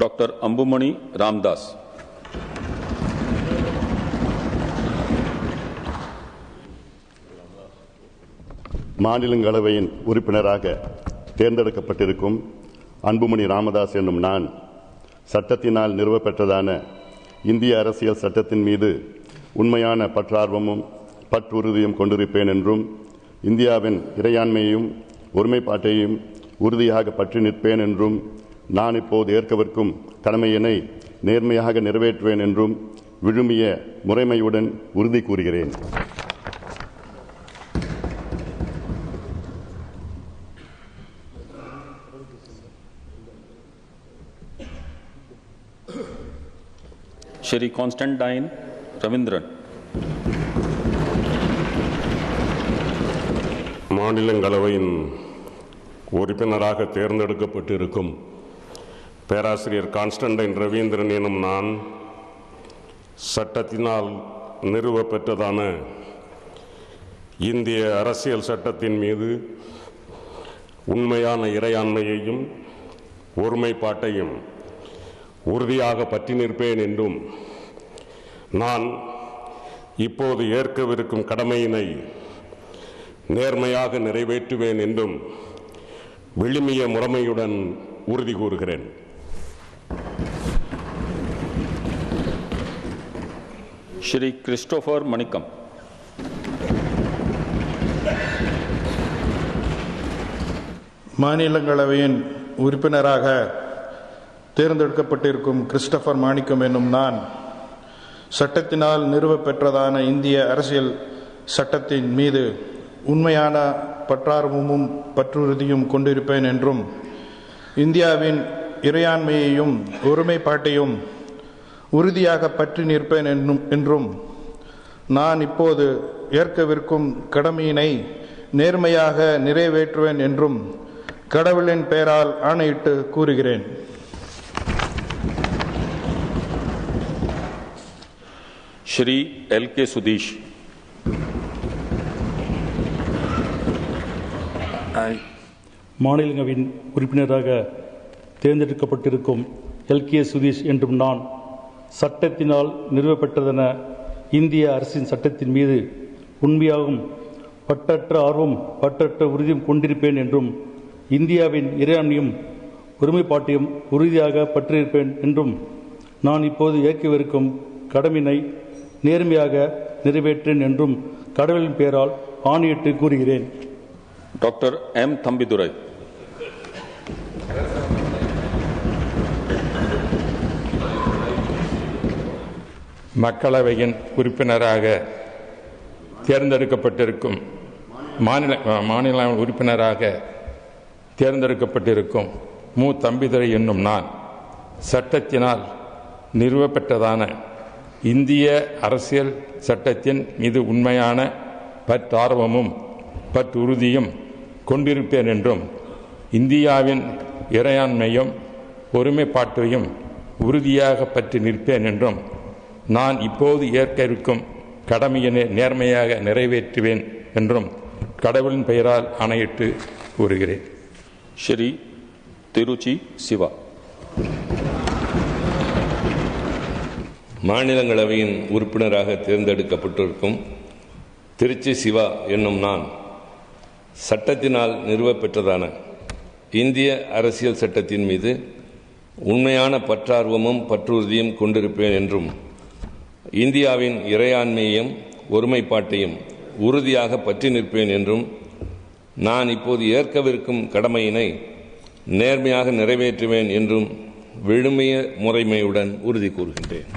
Dr. Ambumani Ramdas. மாநிலங்களவையின் உறுப்பினராக தேர்ந்தெடுக்கப்பட்டிருக்கும் அன்புமணி ராமதாஸ் என்னும் நான் சட்டத்தினால் நிறுவப்பெற்றதான இந்திய அரசியல் சட்டத்தின் மீது உண்மையான பற்றார்வமும் பற்றுறுதியும் கொண்டிருப்பேன் என்றும் இந்தியாவின் இறையாண்மையையும் ஒருமைப்பாட்டையும் உறுதியாக பற்றி நிற்பேன் என்றும் நான் இப்போது ஏற்கவிருக்கும் கடமையினை நேர்மையாக நிறைவேற்றுவேன் என்றும் விழுமிய முறைமையுடன் உறுதி கூறுகிறேன். Shri Constantine Ravindran. மாநிலங்களவையின் உறுப்பினராக தேர்ந்தெடுக்கப்பட்டிருக்கும் பேராசிரியர் கான்ஸ்டன்டைன் ரவீந்திரன் எனும் நான் சட்டத்தினால் நிறுவப்பெற்றதான இந்திய அரசியல் சட்டத்தின் மீது உண்மையான இறையாண்மையையும் ஒருமைப்பாட்டையும் உறுதியாக பற்றி நிற்பேன் என்றும் நான் இப்போது ஏற்கவிருக்கும் கடமையினை நேர்மையாக நிறைவேற்றுவேன் என்றும் விழுமிய முறைமையுடன் உறுதி கூறுகிறேன். Shri Christopher Manikam. மாநிலங்களவையின் உறுப்பினராக தேர்ந்தெடுக்கப்பட்டிருக்கும் கிறிஸ்டோபர் மாணிக்கம் என்னும் நான் சட்டத்தினால் நிறுவப்பெற்றதான இந்திய அரசியல் சட்டத்தின் மீது உண்மையான பற்றார்வமும் பற்றுறுதியும் கொண்டிருப்பேன் என்றும் இந்தியாவின் இறையாண்மையையும் ஒருமைப்பாட்டையும் உறுதியாக பற்றி நிற்பேன் என்றும் நான் இப்போது ஏற்கவிருக்கும் கடமையினை நேர்மையாக நிறைவேற்றுவேன் என்றும் கடவுளின் பெயரால் ஆணையிட்டு கூறுகிறேன். Shri L.K. Sudesh. மாநிலங்களவையின் உறுப்பினராக தேர்ந்தெடுக்கப்பட்டிருக்கும் எல்கே சுதீஷ் என்றும் நான் சட்டத்தினால் நிறுவப்பெற்றதென இந்திய அரசின் சட்டத்தின் மீது உண்மையாகவும் பற்றற்ற ஆர்வம் பற்றற்ற உறுதியும் கொண்டிருப்பேன் என்றும் இந்தியாவின் இறையாண்மையும் ஒருமைப்பாட்டையும் உறுதியாக பற்றியிருப்பேன் என்றும் நான் இப்போது ஏற்கவிருக்கும் கடமையினை நேர்மையாக நிறைவேற்றேன் என்றும் கடவுளின் பெயரால் ஆணையிட்டு கூறுகிறேன். Dr. M. Thambidurai. மக்களவையின் உறுப்பினராக தேர்ந்தெடுக்கப்பட்டிருக்கும் மாநில உறுப்பினராக தேர்ந்தெடுக்கப்பட்டிருக்கும் மு. தம்பிதுரை என்னும் நான் சட்டத்தினால் நிறுவப்பெற்றதான இந்திய அரசியல் சட்டத்தின் மீது உண்மையான பற்றார்வமும் பற்றுறுதியும் கொண்டிருப்பேன் என்றும் இந்தியாவின் இறையாண்மையும் ஒருமைப்பாட்டையும் உறுதியாக பற்றி நிற்பேன் என்றும் நான் இப்போது ஏற்க இருக்கும் கடமையினை நேர்மையாக நிறைவேற்றுவேன் என்றும் கடவுளின் பெயரால் ஆணையிட்டு கூறுகிறேன். Shri Tiruchi Siva. மாநிலங்களவையின் உறுப்பினராக தேர்ந்தெடுக்கப்பட்டிருக்கும் திருச்சி சிவா என்னும் நான் சட்டத்தினால் நிறுவப்பெற்றதான இந்திய அரசியல் சட்டத்தின் மீது உண்மையான பற்றார்வமும் பற்றுறுதியும் கொண்டிருப்பேன் என்றும் இந்தியாவின் இறையாண்மையையும் ஒருமைப்பாட்டையும் உறுதியாக பற்றி நிற்பேன் என்றும் நான் இப்போது ஏற்கவிருக்கும் கடமையினை நேர்மையாக நிறைவேற்றுவேன் என்றும் விழுமிய முறைமையுடன் உறுதி கூறுகின்றேன்.